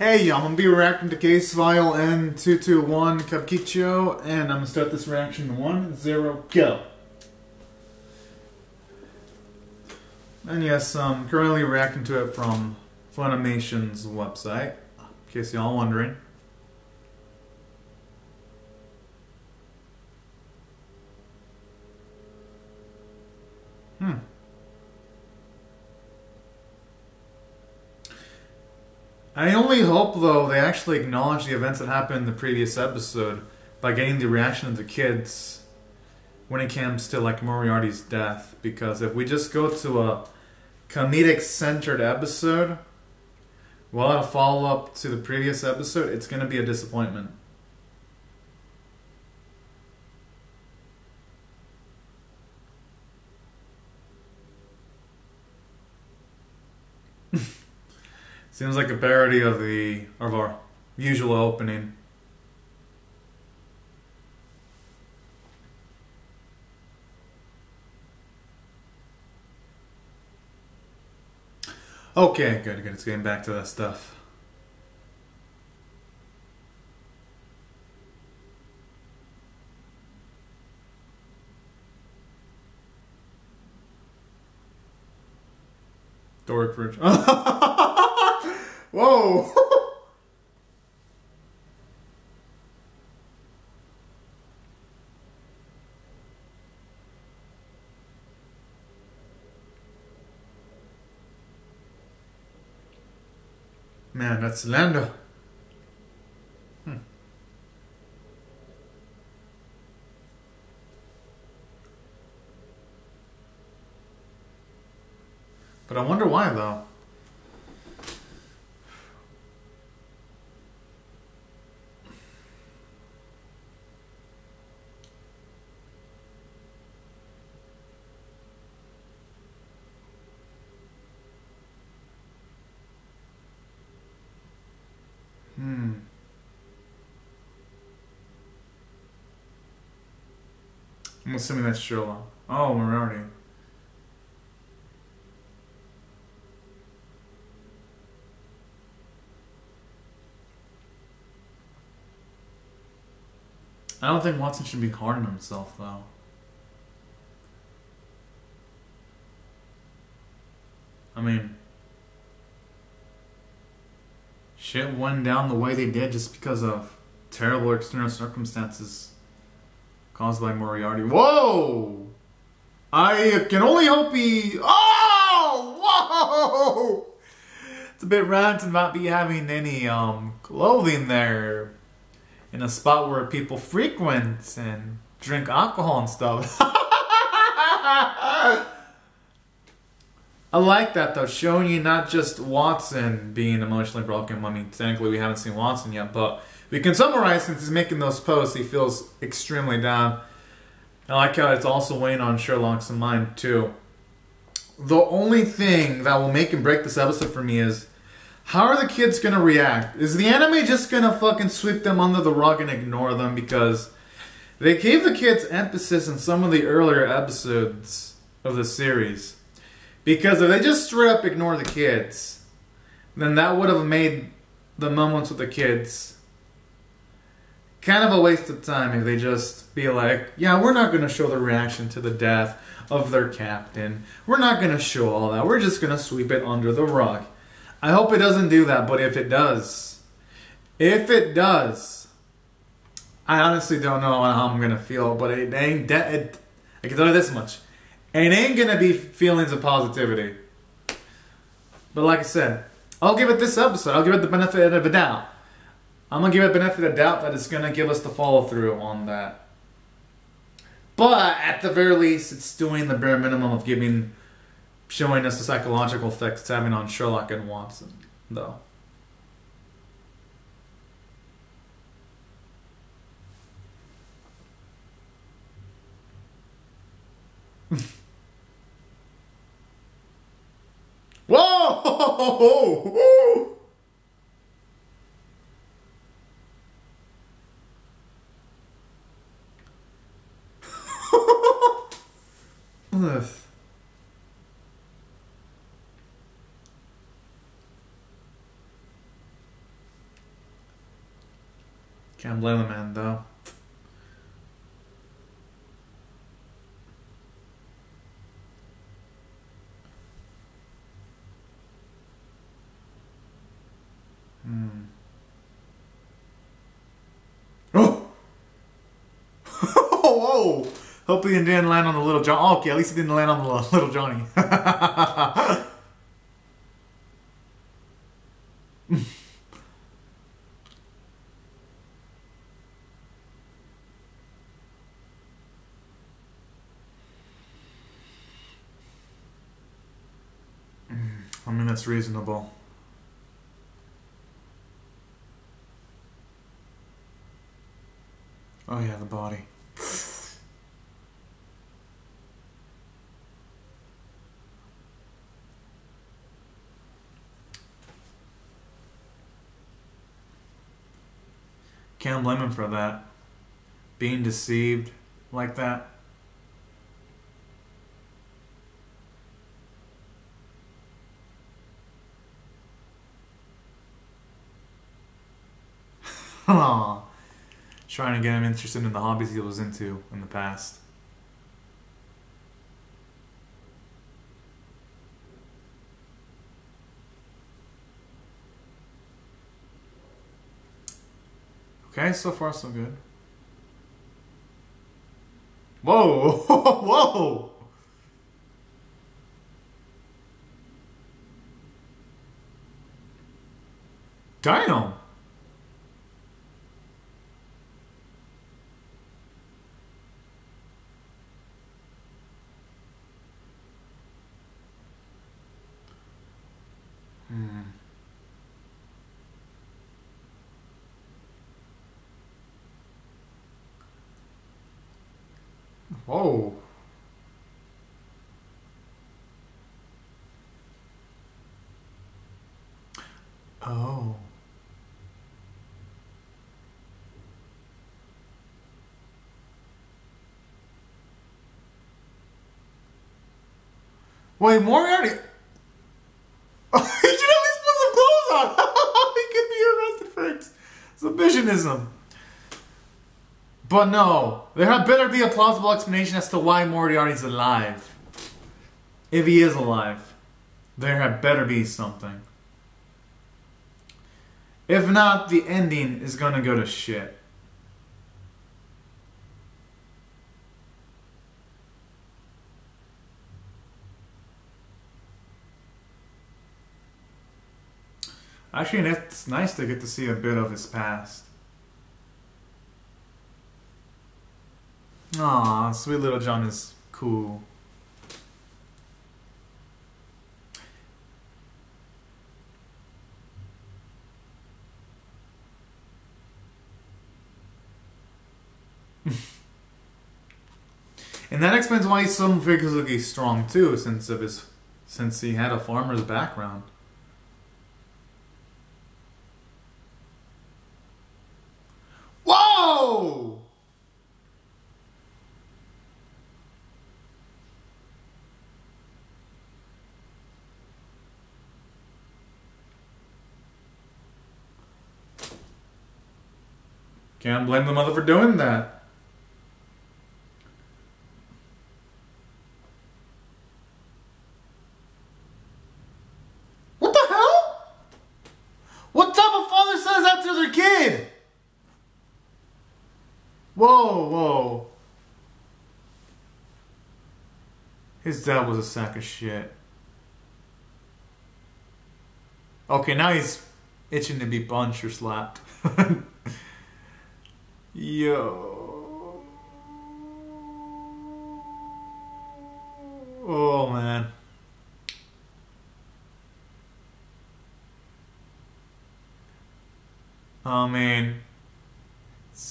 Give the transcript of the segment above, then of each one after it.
Hey, I'm gonna be reacting to case file N221 Kabukichou, and I'm gonna start this reaction in 1, 0, go. And yes, I'm currently reacting to it from Funimation's website, in case y'all wondering. I only hope, though, they actually acknowledge the events that happened in the previous episode by getting the reaction of the kids when it comes to, like, Moriarty's death. Because if we just go to a comedic-centered episode without a follow-up to the previous episode, it's going to be a disappointment. Seems like a parody of our usual opening. Okay, good. It's getting back to that stuff. Dork Bridge. Whoa! Man, that's Lando. But I wonder why, though. I'm assuming that's Sherlock. Oh, Moriarty. I don't think Watson should be hard on himself, though. I mean, shit went down the way they did just because of terrible external circumstances caused by Moriarty. Whoa! I can only hope he... Oh! Whoa! It's a bit random to not be having any clothing there in a spot where people frequent and drink alcohol and stuff. I like that, though, showing you not just Watson being emotionally broken. I mean, technically we haven't seen Watson yet, but we can summarize since he's making those posts, he feels extremely down. I like how it's also weighing on Sherlock's mind, too. The only thing that will make and break this episode for me is, how are the kids going to react? Is the anime just going to fucking sweep them under the rug and ignore them? Because they gave the kids emphasis in some of the earlier episodes of the series. Because if they just straight up ignore the kids, then that would have made the moments with the kids kind of a waste of time if they just be like, yeah, we're not going to show the reaction to the death of their captain. We're not going to show all that. We're just going to sweep it under the rug. I hope it doesn't do that, but if it does, I honestly don't know how I'm going to feel, but it ain't, I can tell you this much. It ain't gonna be feelings of positivity. But like I said, I'll give it this episode. I'll give it the benefit of a doubt. I'm gonna give it the benefit of doubt that it's gonna give us the follow through on that. But at the very least, it's doing the bare minimum of showing us the psychological effects it's having on Sherlock and Watson, though. Whoa! Can't blame the man, though. Oh! Whoa! Hopefully he didn't land on the little Johnny. Oh, okay, at least he didn't land on the little Johnny. I mean, that's reasonable. Oh yeah, the body. Can't blame him for that. Being deceived like that. Aww. Trying to get him interested in the hobbies he was into in the past. Okay, so far so good. Whoa! Whoa! Damn! Whoa. Oh. Wait, Moriarty. He should at least put some clothes on. He could be arrested for exhibitionism. But no, there had better be a plausible explanation as to why Moriarty's alive. If he is alive, there had better be something. If not, the ending is gonna go to shit. Actually, it's nice to get to see a bit of his past. Aw, sweet little John is cool. And that explains why he's so physically strong too, since he had a farmer's background. Whoa! Can't blame the mother for doing that. What the hell? What type of father says that to their kid? Whoa, whoa. His dad was a sack of shit. Okay, now he's itching to be punched or slapped. Yo. Oh, man. I mean,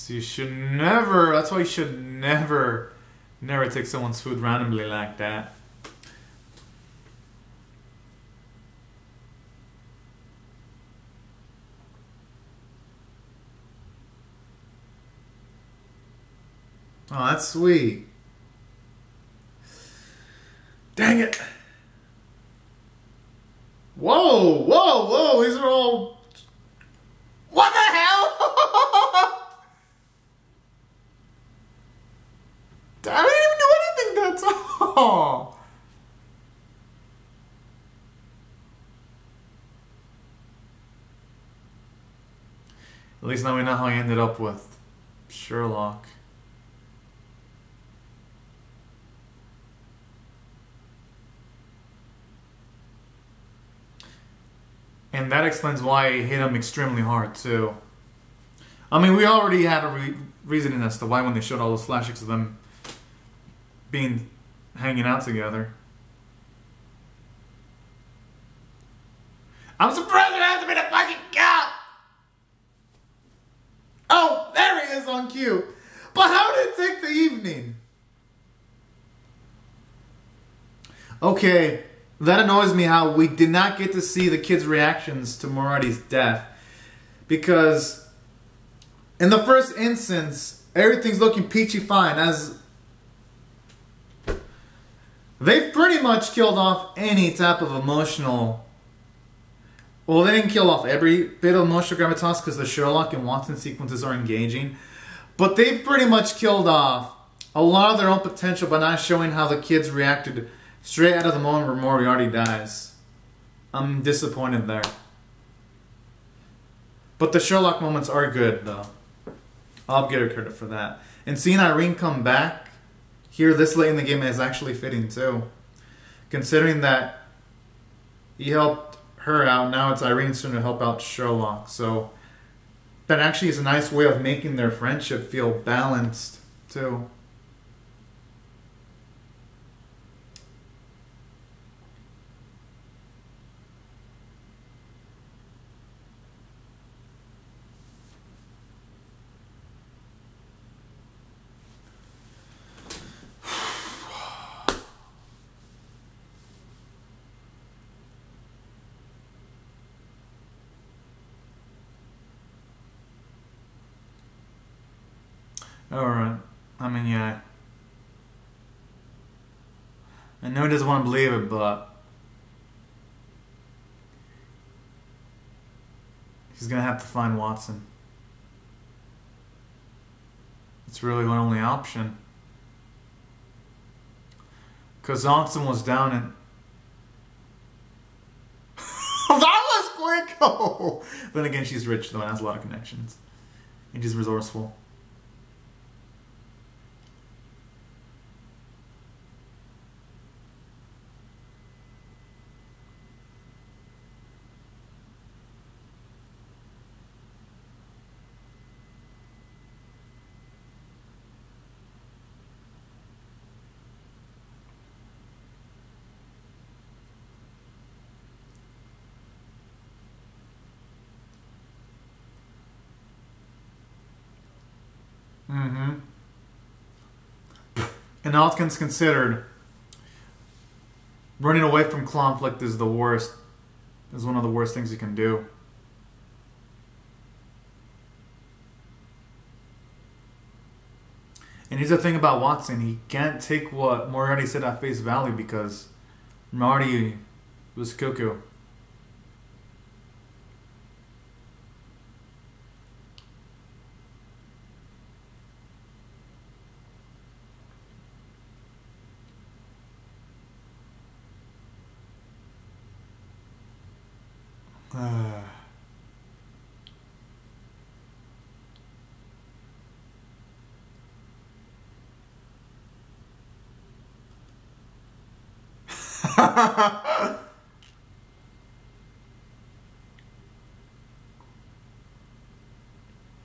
you should never, that's why you should never take someone's food randomly like that. Oh, that's sweet. Dang it. Whoa, whoa, whoa, these are all... What the hell? At least now we know how he ended up with Sherlock. And that explains why he hit him extremely hard, too. I mean, we already had a reasoning as to why when they showed all those flashbacks of them hanging out together. I'm surprised it hasn't been a fucking cop! Oh, there he is on cue. But how did it take the evening? Okay, that annoys me how we did not get to see the kids' reactions to Morarty's death. Because in the first instance, everything's looking peachy fine, as they've pretty much killed off any type of emotional... Well, they didn't kill off every bit of emotional gravitas because the Sherlock and Watson sequences are engaging. But they've pretty much killed off a lot of their own potential by not showing how the kids reacted straight out of the moment where Moriarty dies. I'm disappointed there. But the Sherlock moments are good, though. I'll give her credit for that. And seeing Irene come back here this late in the game is actually fitting, too. Considering that he helped her out, now it's Irene's turn to help out Sherlock. So that actually is a nice way of making their friendship feel balanced, too. Alright. I mean, yeah. I know he doesn't want to believe it, but he's going to have to find Watson. It's really the only option. Because Watson was down in... That was quick! Oh. Then again, she's rich, though, and has a lot of connections. And she's resourceful. Mm-hmm. And all things considered, running away from conflict is the worst. Is one of the worst things you can do. And here's the thing about Watson: he can't take what Moriarty said at face value because Moriarty was cuckoo.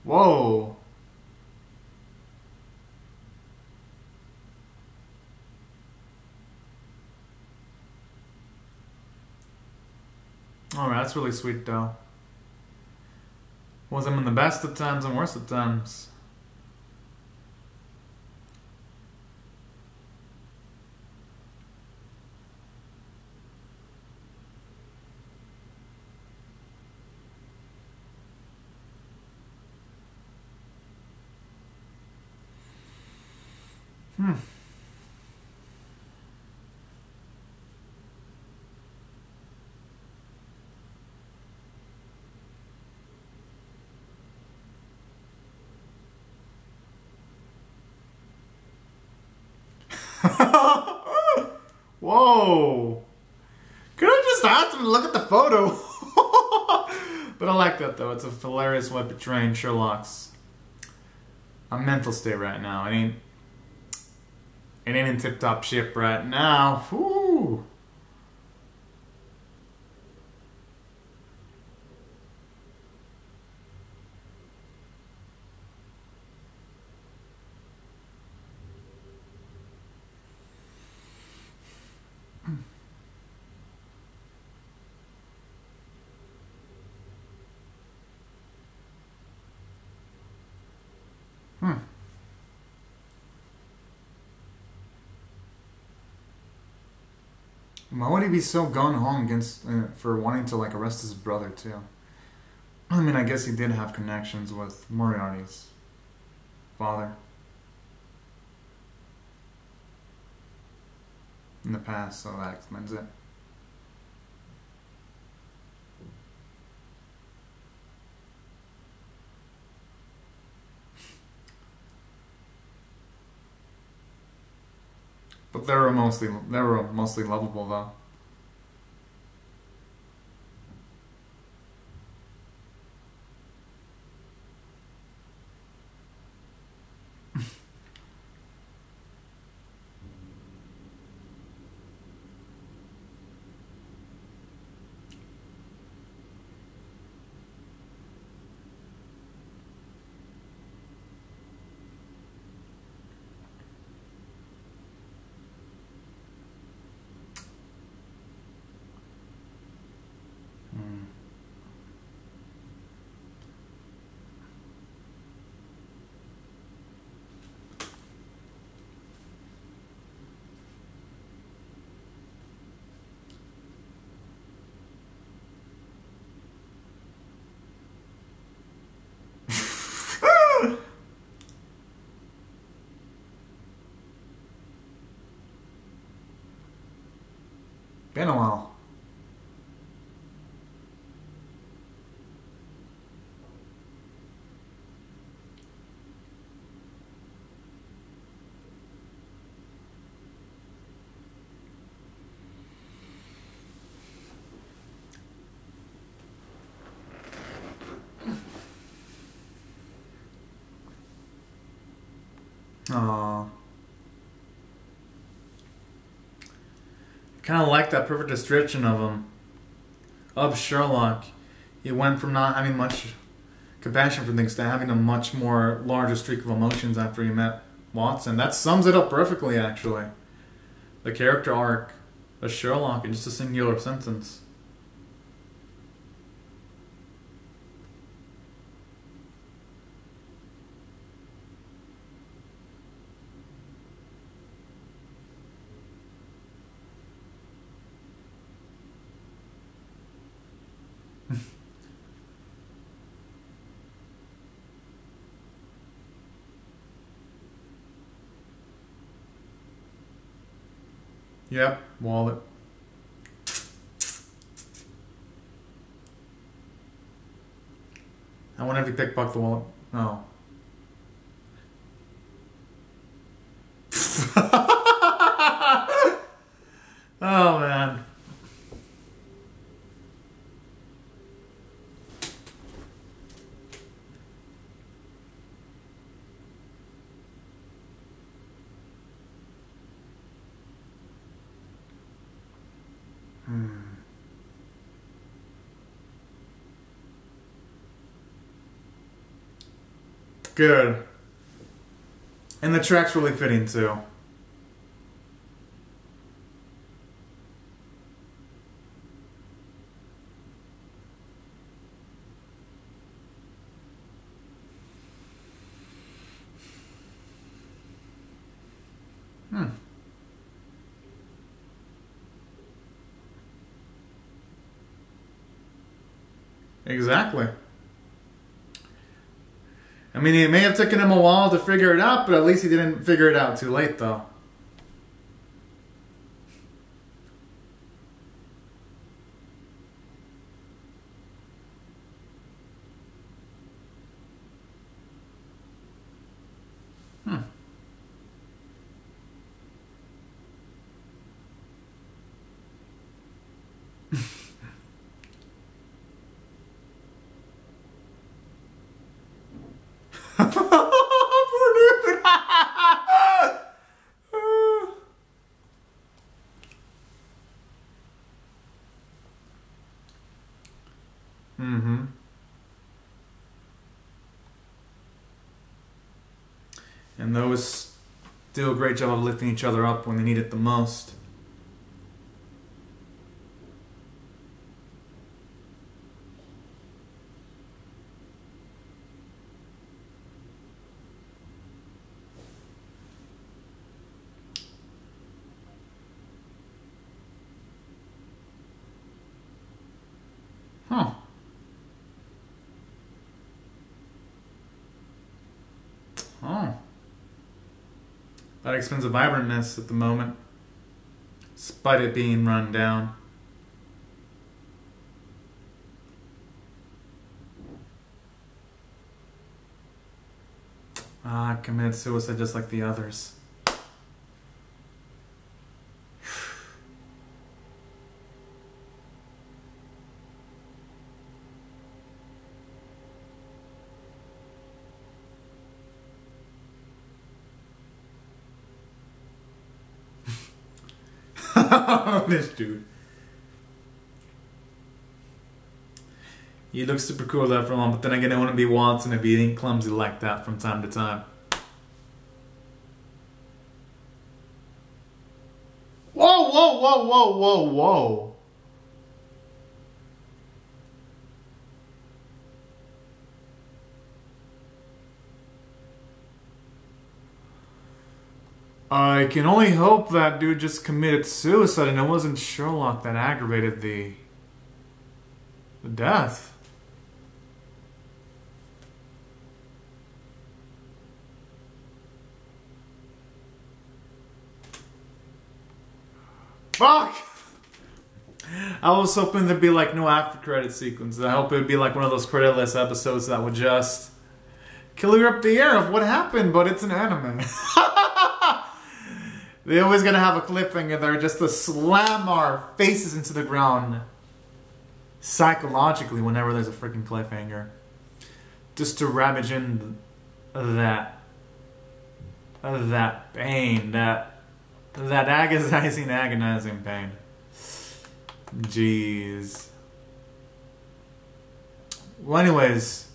Whoa. Alright, that's really sweet though. Was him in the best of times and worst of times. Whoa. Could I just ask him to look at the photo? But I like that though. It's a hilarious way of portraying Sherlock's a mental state right now. It ain't in tip top shape right now. Whoo! Hmm. Why would he be so gun-ho against for wanting to like arrest his brother too? I mean, I guess he did have connections with Moriarty's father in the past, so that explains it. But they were mostly lovable though. Mm. Been a while. Aww. Kind of like that perfect description of him, of Sherlock. He went from not having much compassion for things to having a much more larger streak of emotions after he met Watson. That sums it up perfectly, actually. The character arc of Sherlock in just a singular sentence. Yep, wallet. I wonder if he pickpocket the wallet. Oh. Oh man. Good. And the track's really fitting too. Hmm. Exactly. I mean, it may have taken him a while to figure it out, but at least he didn't figure it out too late, though. Hmm. And those do a great job of lifting each other up when they need it the most. Huh. Oh. That explains the vibrantness at the moment, despite it being run down. Ah, committed suicide just like the others. This dude. He looks super cool that from on, but then again, it wouldn't be Watson if he ain't clumsy like that from time to time. Whoa, whoa, whoa, whoa, whoa, whoa. I can only hope that dude just committed suicide and it wasn't Sherlock that aggravated the death. Fuck! I was hoping there'd be like no after credit sequences. I hope it'd be like one of those creditless episodes that would just clear up the air of what happened, but it's an anime. They always gonna have a cliffhanger there just to slam our faces into the ground psychologically whenever there's a freaking cliffhanger. Just to ravage in that pain, that agonizing pain. Jeez. Well, anyways,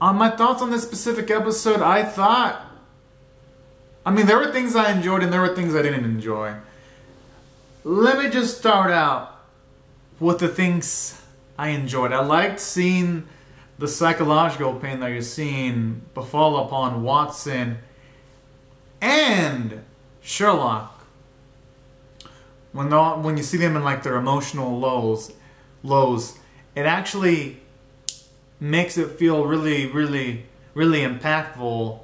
on my thoughts on this specific episode, I mean, there were things I enjoyed and there were things I didn't enjoy. Let me just start out with the things I enjoyed. I liked seeing the psychological pain that you're seeing befall upon Watson and Sherlock. When you see them in like their emotional lows, it actually makes it feel really, really, really impactful.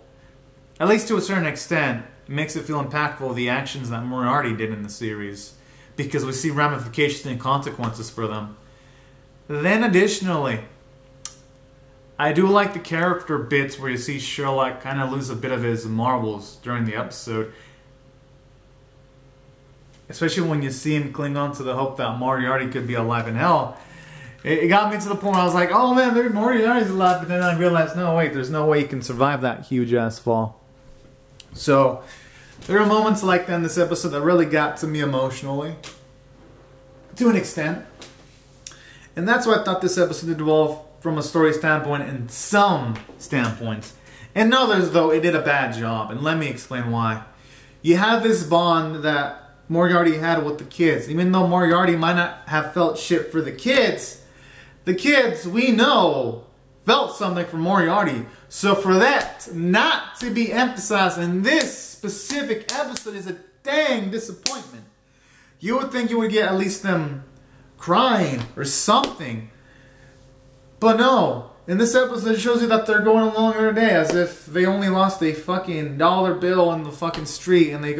At least to a certain extent, it makes it feel impactful the actions that Moriarty did in the series, because we see ramifications and consequences for them. Then additionally, I do like the character bits where you see Sherlock kind of lose a bit of his marbles during the episode. Especially when you see him cling on to the hope that Moriarty could be alive in hell. It got me to the point where I was like, oh man, maybe Moriarty's alive, but then I realized, no wait, there's no way he can survive that huge ass fall. So, there are moments like that in this episode that really got to me emotionally. To an extent. And that's why I thought this episode did well from a story standpoint and some standpoints. In others, though, it did a bad job. And let me explain why. You have this bond that Moriarty had with the kids. Even though Moriarty might not have felt shit for the kids, we know, felt something for Moriarty. So for that not to be emphasized in this specific episode is a dang disappointment. You would think you would get at least them crying or something. But no. In this episode it shows you that they're going along their day as if they only lost a fucking dollar bill in the fucking street and and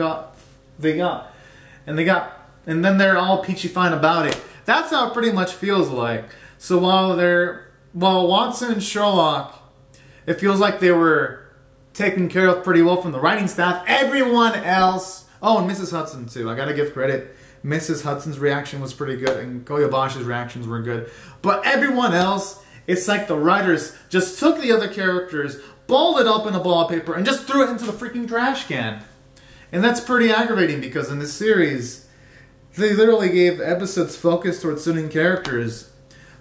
then they're all peachy fine about it. That's how it pretty much feels like. So while Watson and Sherlock, it feels like they were taken care of pretty well from the writing staff. Everyone else, oh, and Mrs. Hudson too. I gotta give credit. Mrs. Hudson's reaction was pretty good, and Koyabashi's reactions were good. But everyone else, it's like the writers just took the other characters, balled it up in a ball paper, and just threw it into the freaking trash can. And that's pretty aggravating because in this series, they literally gave episodes focused towards certain characters.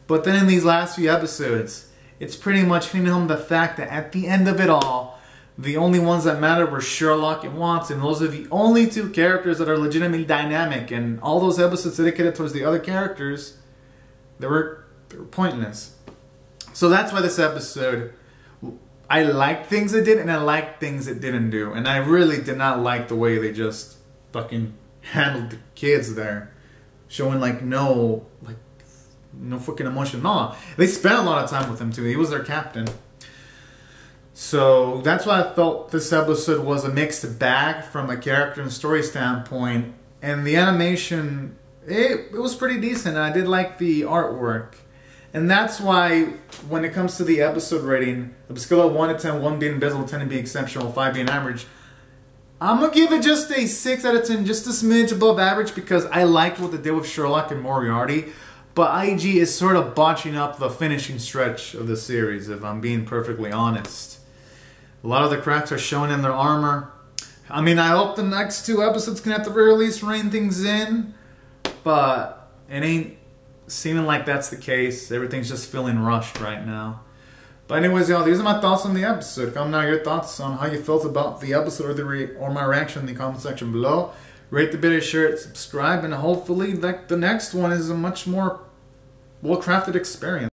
But then in these last few episodes, it's pretty much hitting home the fact that at the end of it all, the only ones that mattered were Sherlock and Watson. Those are the only two characters that are legitimately dynamic, and all those episodes dedicated towards the other characters, they were pointless. So that's why this episode, I liked things it did, and I liked things it didn't do. And I really did not like the way they just fucking handled the kids there. Showing no fucking emotion. No, they spent a lot of time with him too. He was their captain. So that's why I felt this episode was a mixed bag from a character and story standpoint. And the animation, it was pretty decent. I did like the artwork. And that's why when it comes to the episode rating, a scale of 1 to 10, 1 being abysmal, 10 being exceptional, 5 being average, I'm going to give it just a 6 out of 10, just a smidge above average, because I liked what they did with Sherlock and Moriarty. But IG is sort of botching up the finishing stretch of the series, if I'm being perfectly honest. A lot of the cracks are showing in their armor. I mean, I hope the next 2 episodes can at the very least rein things in. But it ain't seeming like that's the case. Everything's just feeling rushed right now. But anyways, y'all, these are my thoughts on the episode. Comment down your thoughts on how you felt about the episode or my reaction in the comment section below. Rate the video, share it, subscribe, and hopefully the next one is a much more well-crafted experience.